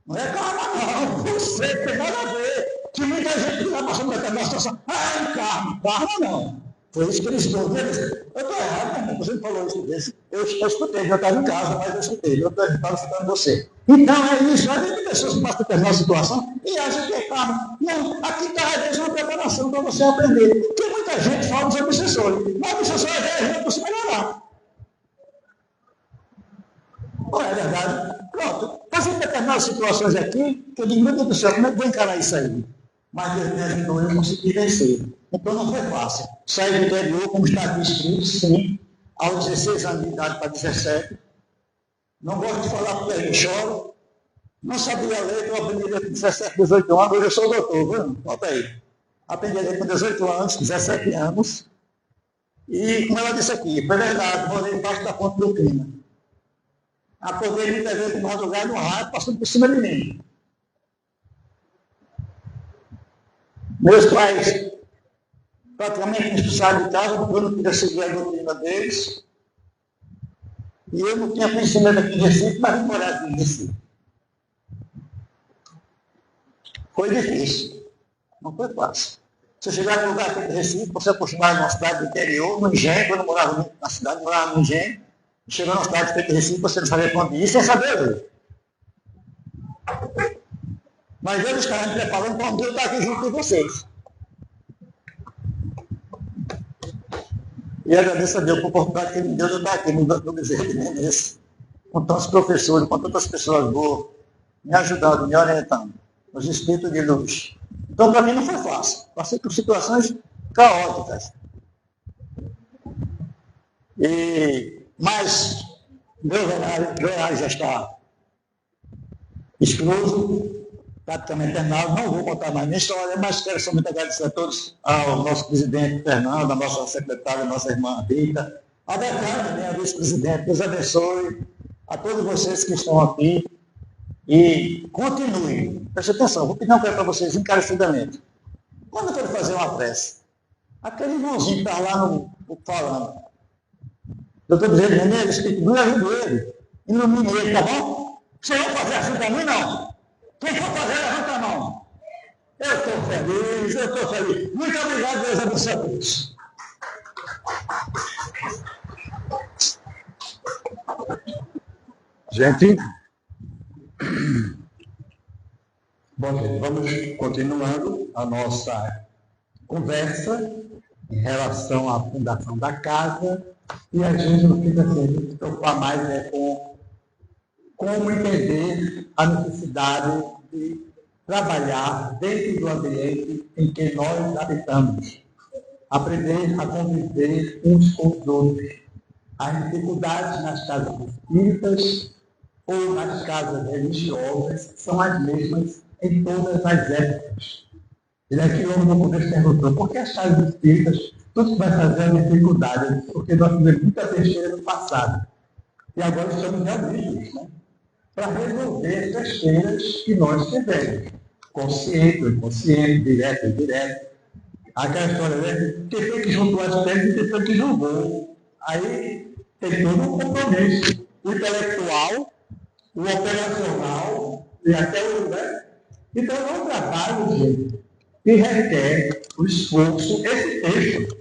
Não é karma não, você tem nada a ver. Que muita gente está passando por determinada situação. Karma não. Foi isso que eles estão. Eu estou errado, meu irmão. Você falou isso desse. Eu escutei, eu estava em casa, mas eu escutei. Eu estava escutando você. Então é isso. Às vezes tem pessoas que passam por determinada situação e acham que é karma. Não, aqui está às vezes uma preparação para você aprender. Porque muita gente fala dos obsessores. Mas obsessores é ajuda para se melhorar. Não é verdade? Pronto. Passei por determinadas situações aqui, que eu digo, meu Deus do céu, como é que vou encarar isso aí? Mas Deus me ajudou e eu consegui vencer. Então não foi fácil. Saí do interior, como está aqui escrito, sim, aos 16 anos de idade para 17. Não gosto de falar porque eu choro. Não sabia ler, eu aprendi a ler com 17, 18 anos, hoje eu sou doutor, viu? Bota aí. Aprendi a ler com 18 anos, 17 anos. E, como ela disse aqui, foi verdade, morei embaixo da ponte do clima. Acordei muitas vezes de madrugada no rádio, passando por cima de mim. Meus pais praticamente me expulsaram de casa porque eu não queria seguir a doutrina deles. E eu não tinha conhecimento aqui em Recife, mas vim morar aqui em Recife. Foi difícil. Não foi fácil. Se eu chegar no lugar aqui de Recife, você acostumado numa cidade do interior, no engenho, quando eu morava na cidade, morava no engenho, chegou numa cidade feita de Recife, você não sabia quando ir, sem saber ler. Mas Deus está me preparando para um dia eu estar aqui junto com vocês. E agradeço a Deus por a oportunidade que Ele me deu de eu estar aqui no Bezerra de Menezes, com tantos professores, com tantas pessoas boas, me ajudando, me orientando, os espíritos de luz. Então, para mim não foi fácil. Passei por situações caóticas. Mas meu horário já está excluso, praticamente terminado. Não vou contar mais minha história, mas quero somente agradecer a todos, ao nosso presidente Fernando, a nossa secretária, a nossa irmã Rita, a Becada, minha vice-presidente. Deus abençoe a todos vocês que estão aqui e continuem. Preste atenção, vou pedir uma coisa para vocês encarecidamente. Quando eu quero fazer uma prece, aquele irmãozinho que está lá falando, doutor Bezerra de Menezes, Espírito Deus ajude ele, ilumine ele, tá bom? Vocês vão fazer assim para mim, não? Quem for fazer, levanta a mão. Eu estou feliz. Muito obrigado, Deus abençoe a todos. Gente, Bom, gente, vamos continuando a nossa conversa em relação à fundação da casa, e a gente não fica sem se preocupar mais com como entender a necessidade de trabalhar dentro do ambiente em que nós habitamos, aprender a conviver uns com os outros. As dificuldades nas casas espíritas ou nas casas religiosas são as mesmas em todas as épocas. Ele aqui logo no começo perguntou, por que as casas espíritas, tudo que vai fazer é dificuldade? Porque nós tivemos muita besteira no passado. E agora estamos reunidos, né? Para resolver as besteiras que nós tivemos. Consciente, inconsciente, direto, indireto. Aquela história, né? Quem foi que juntou as pedras e quem foi que jogou. Aí tem todo um compromisso. O intelectual, o operacional e até o... Né? Então, é um trabalho, gente, que requer o esforço. Esse texto,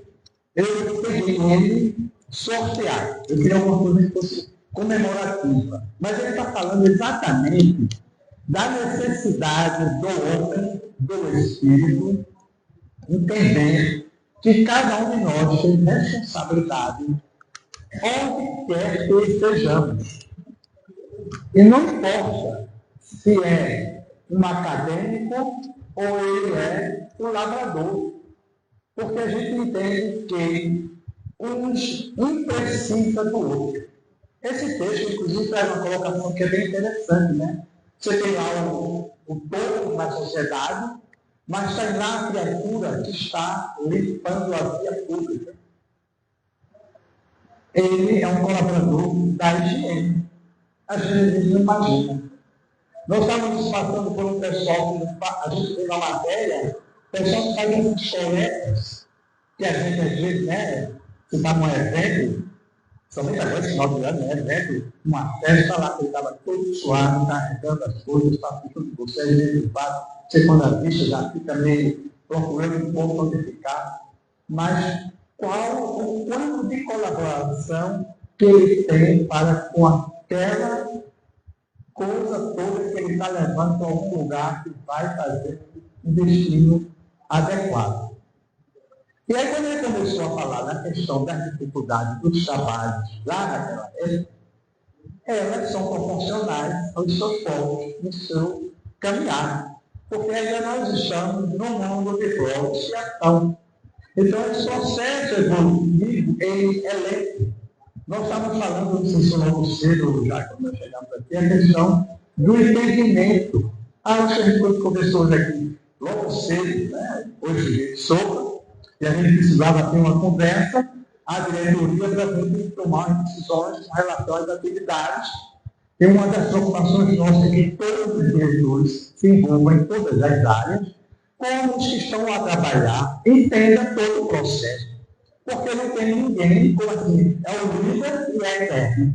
eu peguei ele sorteado. Eu queria alguma coisa que fosse comemorativa. Mas ele está falando exatamente da necessidade do homem, do espírito, entender que cada um de nós tem responsabilidade onde quer que estejamos. E não importa se é um acadêmico ou ele é um lavrador. Porque a gente entende que um precisa do outro. Esse texto, inclusive, traz uma colocação que é bem interessante, né? Você tem lá o todo na sociedade, mas tem lá a criatura que está limpando a via pública. Ele é um colaborador da higiene. A gente não imagina. Nós estávamos passando por um pessoal que a gente fez uma matéria, pessoal que faz essas coletas, que a gente às vezes, né, se está num evento, somente agora esse final de ano, né, evento, uma festa lá que ele estava todo suado, carregando as coisas, para tudo com você, ele faz, você quando a vista já fica meio procurando um pouco onde ficar, mas qual o quanto de colaboração que ele tem para com aquela coisa toda que ele está levando para algum lugar que vai fazer um destino adequado. E aí, quando ele começou a falar na questão da dificuldade dos trabalhos lá naquela época, elas são proporcionais aos seus povos, no seu caminhar. Porque ainda nós estamos num mundo de prova e expiação. Então, esse processo evolutivo, ele é lento. Nós estamos falando, não sei se logo cedo, já quando nós chegamos aqui, a questão do entendimento. Acho que a gente conversou hoje aqui, logo cedo, né? Hoje, sobre, e a gente precisava ter uma conversa, a diretoria para a gente tomar decisões com relação às atividades. E uma das preocupações nossas é que todos os diretores se envolvam em todas as áreas, como os que estão a trabalhar, entendam todo o processo. Porque não tem ninguém, como assim, é o líder e é eterno.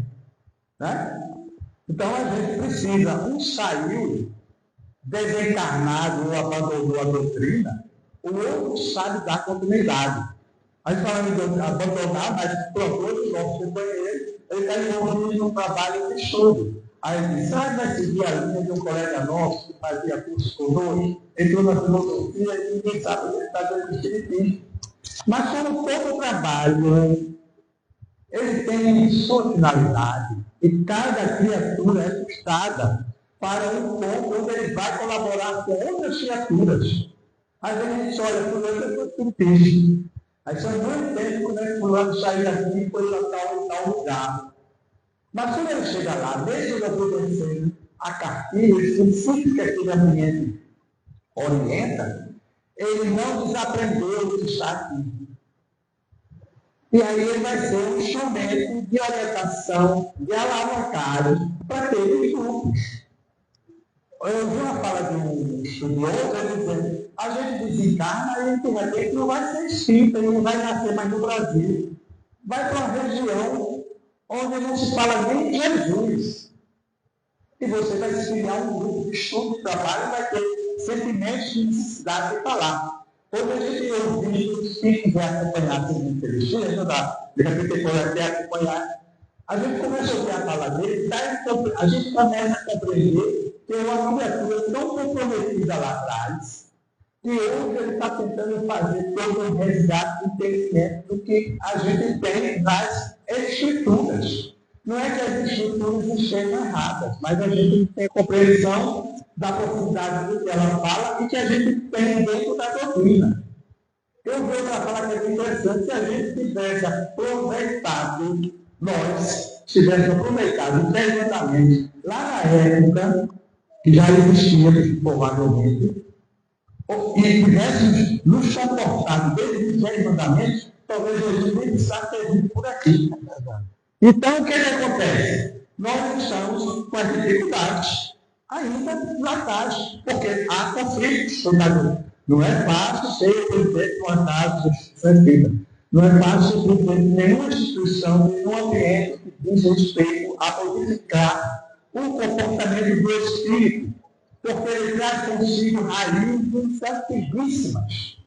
Né? Então a gente precisa, um saiu desencarnado ou abandonou a doutrina, o outro sabe dar continuidade. A gente fala de abandonar, mas propôs o nosso companheiro, ele está envolvido num trabalho de estudo. Aí ele disse, vai seguir a linha de um colega nosso que fazia curso conosco, entrou na filosofia e ninguém sabe o que ele está dando de espiritismo. Mas como todo trabalho, ele tem sua finalidade e cada criatura é ajustada para um ponto onde ele vai colaborar com outras criaturas. Às vezes a gente olha para o outro e peixe. Aí só não entende como é que fulano sair daqui e foi para tal e tal lugar. Mas quando ele chega lá, mesmo eu obedecendo a cartilha específica que aquele ambiente orienta, ele não desaprendeu o que está aqui. E aí ele vai ser um instrumento de orientação, de alavancagem para aqueles grupos. Eu vi uma fala de um estudioso, ele dizendo, a gente desencarna e de repente não vai ser espírita, ele não vai nascer mais no Brasil. Vai para uma região onde não se fala nem de Jesus. E você vai se criar um grupo de estudo, de trabalho, vai ter sentimentos de necessidade de falar. Hoje a gente ouviu, quem quiser acompanhar a inteligência, não dá, de repente pode até acompanhar. A gente começa a ouvir a fala dele, a gente começa a compreender que é uma criatura tão comprometida lá atrás, que hoje ele está tentando fazer todo um resgate de entendimento do que a gente tem nas escrituras. Não é que as escrituras estejam erradas, mas a gente tem compreensão da profundidade do que ela fala e que a gente tem dentro da doutrina. Eu vejo ela falar que é interessante se a gente tivesse aproveitado, nós tivéssemos aproveitado tremendamente lá na época, que já existia provavelmente, e tivéssemos nos comportado desde os 10 mandamentos, talvez Jesus nem precisasse ter vindo por aqui. Então, o que acontece? Nós estamos com as dificuldades ainda lá atrás, porque há conflitos. Não é fácil ser o presidente de uma casa santista. Não é fácil sobreviver em nenhuma instituição, nenhum ambiente que diz respeito a modificar o comportamento do espírito, porque ele traz consigo raízes antiguíssimas.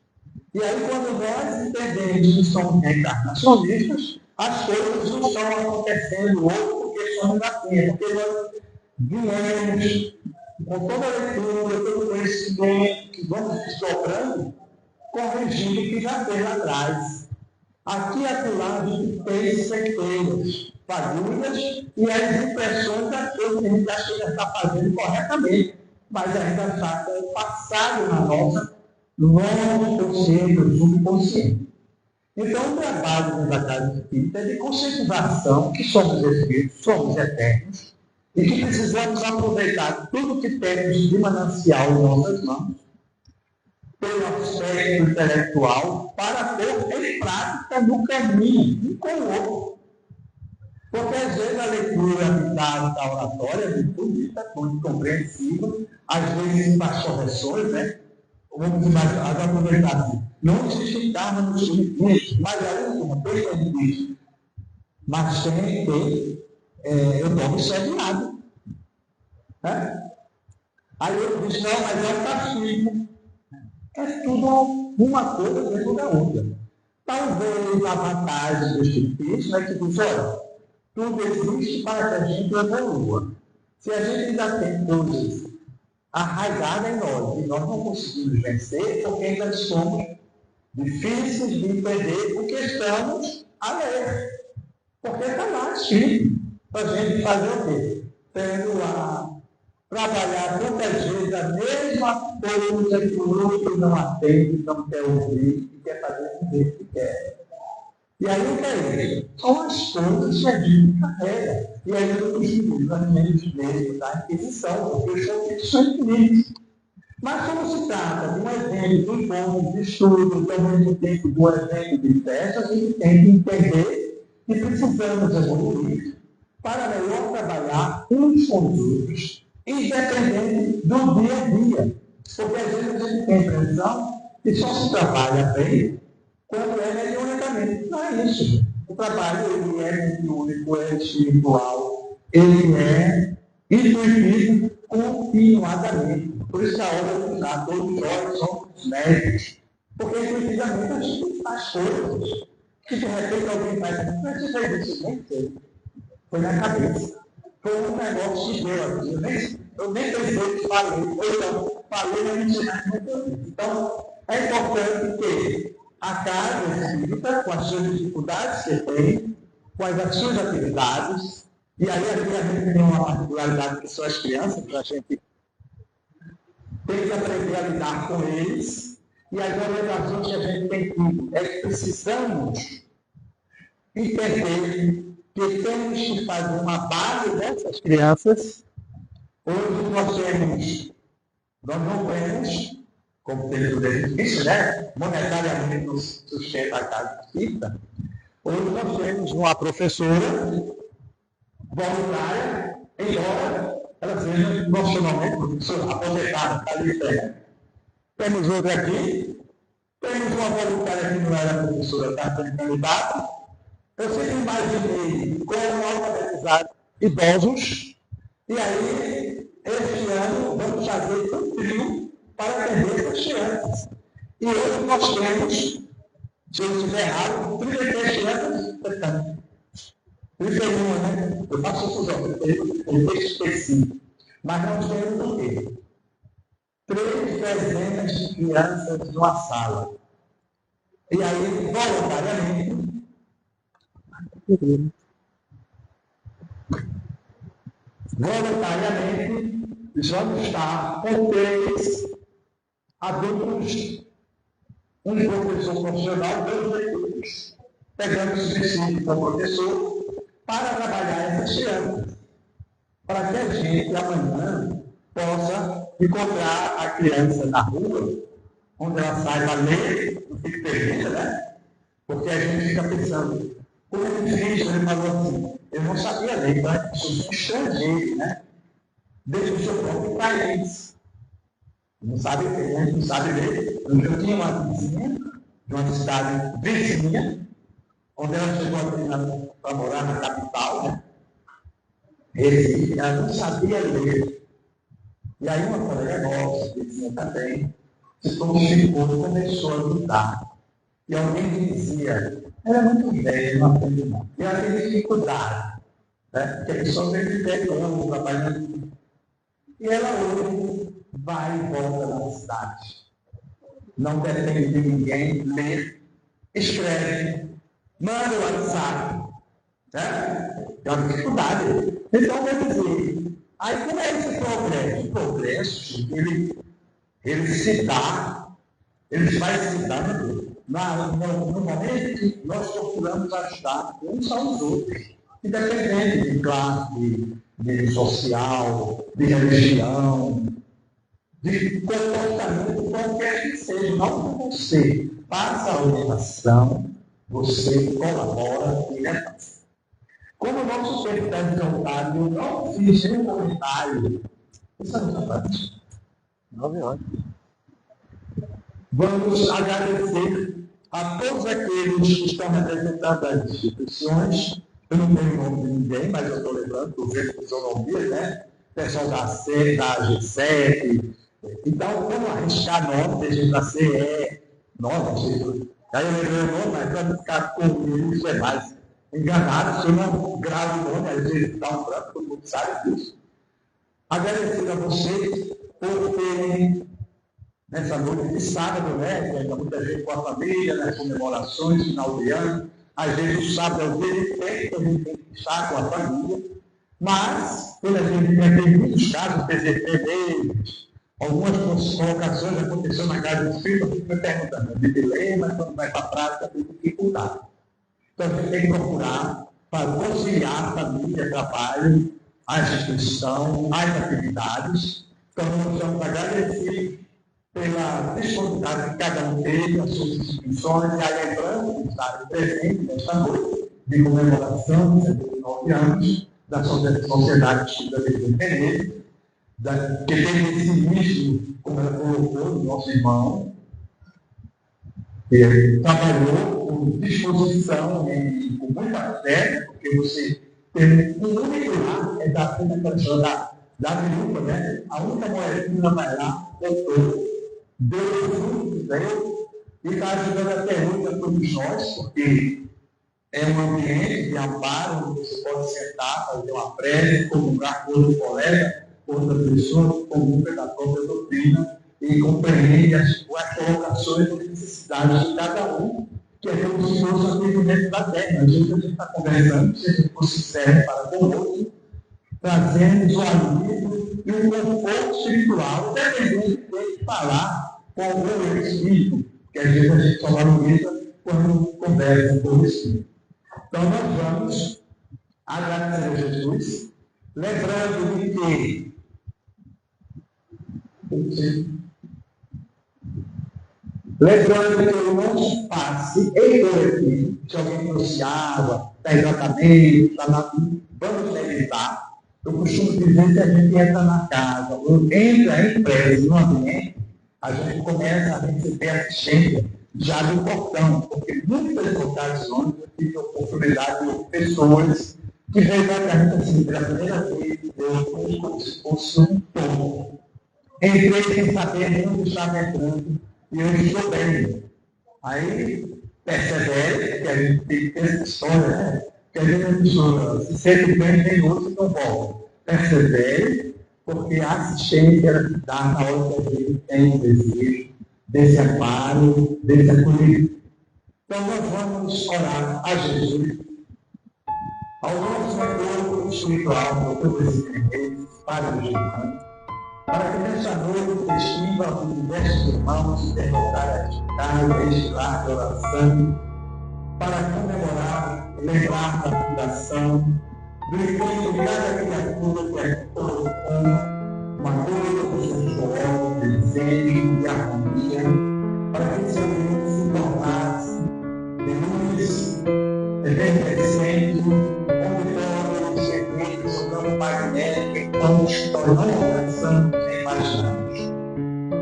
E aí, quando nós entendemos que somos reencarnacionistas, as coisas não estão acontecendo hoje porque somos assim, porque nós viemos com toda a leitura, todo o conhecimento que vamos desdobrando, corrigindo o que já fez lá atrás. Aqui e acolá a gente tem sequeiras, fagulhas e as impressões daquilo que a gente acha que já está fazendo corretamente, mas ainda está passado na nossa consciente, no subconsciente. Então, o trabalho da casa espírita é de conscientização que somos espíritos, somos eternos, e que precisamos aproveitar tudo que temos de manancial em nossas mãos, pelo aspecto intelectual, para pôr em prática no caminho, um com o outro. Porque às vezes a leitura da oratória é muito bonita, muito compreensiva, às vezes faz correções, né? Vamos aproveitar assim. Não existe karma no subsídio, mas a última, dois mas tem que eu não observo nada. Né? Aí eu disse, não, mas é um castigo. É tudo uma coisa dentro da outra. Talvez a vantagem do espiritismo é que diz, olha, tudo existe para que a gente evolua. Se a gente ainda tem coisas arraigadas em nós e nós não conseguimos vencer, porque ainda somos difíceis de entender o que estamos a ler. Porque está lá escrito para a gente fazer o quê? Tendo a trabalhar muitas vezes a mesma coisa que o outro não atende, não quer ouvir, e quer fazer do jeito que quer. E aí o que é isso? São as coisas que a gente carrega. E aí eu os alimentos mesmo da Inquisição, porque são infinitos. Mas como se trata de um evento de encontro, de estudo, e ao mesmo tempo de um evento de festa, a gente tem que entender que precisamos evoluir para melhor trabalhar uns com os outros, independente do dia a dia. Porque às vezes a gente tem a impressão que só se trabalha bem quando é mediunicamente. Não é isso. O trabalho ele é mediúnico, é espiritual, ele é intuitivo continuadamente. Por isso a hora de dar todos nós somos médicos. Porque intuitivamente a gente faz coisas que de repente alguém faz, mas você fez isso, nem sei. Foi na cabeça. Foi um negócio que deu aqui. Eu nem pensei que falei. Eu falei na entidade. Então, é importante que a casa espírita, com as suas dificuldades que tem, com as suas atividades, e aí aqui a gente tem uma particularidade que são as crianças, que a gente tem que aprender a lidar com eles, e as orientações que a gente tem que é que precisamos entender que temos que fazer uma base dessas crianças. Hoje nós não temos, como tem o difícil, né? Monetariamente nos sustenta a casa espírita. Hoje nós temos uma professora voluntária, embora ela seja profissionalmente professora aposentada, está ali perto. Temos outra aqui, temos uma voluntária que não era professora, está sendo candidata. Eu sempre imaginei como alfabetizar idosos, e aí, este ano, vamos fazer um trio para atender essas crianças. E hoje nós temos, se eu estiver errado, 33 crianças tentando. 31, né? Eu faço confusão, eu esqueci. Mas nós temos o quê? 3 dezenas de crianças numa sala. E aí, voluntariamente, vamos estar com 3 adultos, um professor profissional, 2 leitores, pegando o suficiente com o professor para trabalhar essas crianças, para que a gente amanhã possa encontrar a criança na rua, onde ela saiba ler, não fique perdida, né? Porque a gente fica pensando, como é difícil, ele falou assim, eu não sabia ler, então eu sou um estrangeiro, né? Desde o seu próprio país. Não sabe ler, né? Não sabe ler. Eu tinha uma vizinha, de uma cidade vizinha, Quando ela chegou aqui para morar na capital, né? Recife, ela não sabia ler. E aí uma colega nossa, que tinha também, se prontificou e começou a lutar. E alguém dizia, ela é muito velha, não aprende não. E ela tem dificuldade, né? Porque a pessoa vem de pegando, trabalhando. E ela hoje vai e volta na cidade. Não depende de ninguém, lê, escreve, manda o WhatsApp. Né? É uma dificuldade. Então, quer dizer, aí como é esse progresso? O progresso, ele se dá, ele vai se dando no momento que nós procuramos ajudar uns aos outros, independente de classe, de social, de religião, de comportamento qualquer que seja. Não que você faça a orientação, você colabora e repassa. Como o nosso secretário de vontade, eu não fiz nenhum comentário. Isso é muito fácil. 9 horas. Vamos agradecer a todos aqueles que estão representando as instituições. Eu não tenho o nome de ninguém, mas eu estou lembrando do governo de fisionomia, né? Pessoal da CE, da G7. Então, vamos arriscar nome, desde da CE, nome, aí eu lembrei o nome, mas para não ficar comigo, isso é mais enganado, se eu não gravo o nome, às vezes dá um branco, todo mundo sabe disso. Agradecer a vocês por terem, nessa noite de sábado, né, que ainda muita gente com a família, nas comemorações, final de ano, às vezes o sábado é o dia de tempo, a gente tem que estar com a família, mas, quando a gente tem muitos casos, PZP deles, algumas colocações aconteceram na casa dos filhos, eu fico me perguntando, de dilema, quando vai para a prática, tem dificuldade. Então, a gente tem que procurar para auxiliar a família, trabalho, a instituição, as atividades. Então, nós vamos agradecer pela disponibilidade que cada um teve, as suas instituições, e aí lembrando de estar presente nesta noite de comemoração de 79 anos da Sociedade Espírita de Pereira, que teve esse início, como ela colocou, do nosso irmão, ele trabalhou com disposição e com muita fé, porque você tem um único lá, é da questão da viúva, né? A única moedinha vai lá, voltou, deu fruto, deu, e está ajudando até hoje a todos nós, porque é um ambiente de amparo, onde você pode sentar, fazer uma prece, comungar com outro colega, com outra pessoa, comunga da própria doutrina, e compreende as colocações e necessidades de cada um, que é como se fosse o atendimento da terra. Às vezes a gente está conversando, se a gente for sincero para com o outro, trazendo o alívio e um conforto espiritual, dependendo de falar com algum espírito, que às vezes a gente só valoriza quando conversa com o espírito. Então nós vamos agradecer a Jesus, lembrando de que o nosso passe em coletivo, se alguém trouxe água, está em tratamento, está na vida, vamos evitar. Eu costumo dizer que a gente entra na casa, ou entra em prédio, no ambiente, a gente começa a receber assistência já do portão, porque muitas ocasiões eu tive a oportunidade de pessoas que veio para a gente assim, pela primeira vez, eu fui como se fosse um tom. Entrei sem saber onde estava entrando e eu estou bem. Aí percebe que a gente tem que ter essa história, né? Que a gente se sente bem, tem outro que não volta. Percebe, porque a assistência ela te dá na hora que a gente tem o desejo desse amparo, desse acolhimento. Então nós vamos orar a Jesus, ao nosso Senhor espiritual, por esse primeiro, para os irmãos, para que nesta noite festiva os diversos irmãos se derrotarem a atividade, este lar de oração, para comemorar, lembrar da fundação, do encontro de cada criatura que aqui colocou uma coisa consensual, desejo e harmonia, para que esse ambiente se tornasse de luz, enriquecendo, onde foram os segredos sobre o magnético, então se tornou uma oração que imaginamos.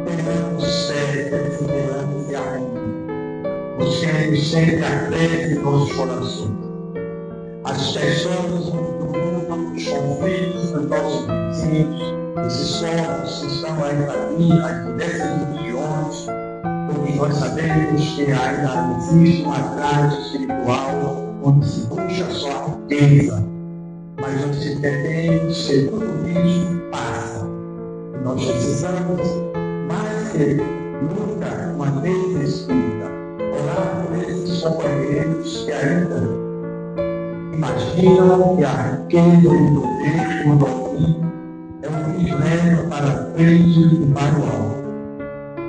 Tenhamos fé, perseverança e harmonia. Busquemos sempre ardente em nossos corações. As questões do mundo, os conflitos dos nossos vizinhos, esses sons que estão aí na vida, as diversas religiões, porque nós sabemos que ainda existe uma grade espiritual onde se puxa só a riqueza, mas nós entendemos que tudo isso passa. E nós precisamos, mais que nunca, uma vez espírita, orar por esses companheiros que ainda imaginam que a riqueza e o poder quando ao fim é o que nos leva para frente e para o alto.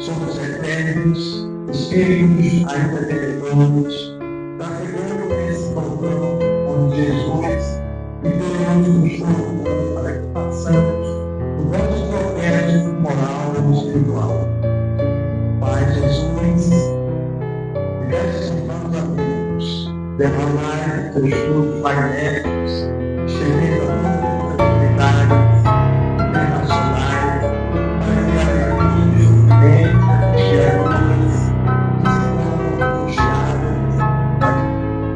Somos eternos, espíritos ainda devedores, carregando esse pão onde Jesus e Deus nos colocou para que façamos o nosso progresso moral e espiritual. Pai Jesus, diversos irmãos amigos, derramai teus frutos magnéticos, estendendo a todas as comunidades internacionais, para que haja amigos, crianças, criaturas, que se tornam angustiadas,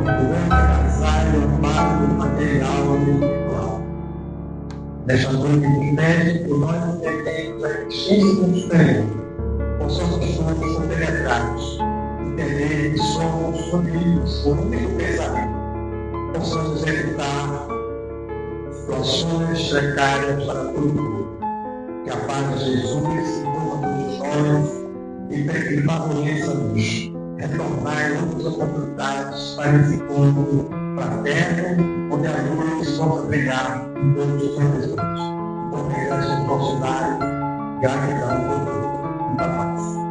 procurando alcançar o amparo material e espiritual. Nesta noite dos médicos, que nós entendemos a existência do Senhor, possamos todos compenetrados, entender que somos unidos por um único pensamento, possamos evitar situações precárias para todo mundo. Que a paz de Jesus se envolva todos nós e favoreça-nos retornar em outras oportunidades para esse povo fraterno, onde a luz possa brilhar em todos os seus. Porque graças ao nosso lar, gratidão por tudo. Muita paz.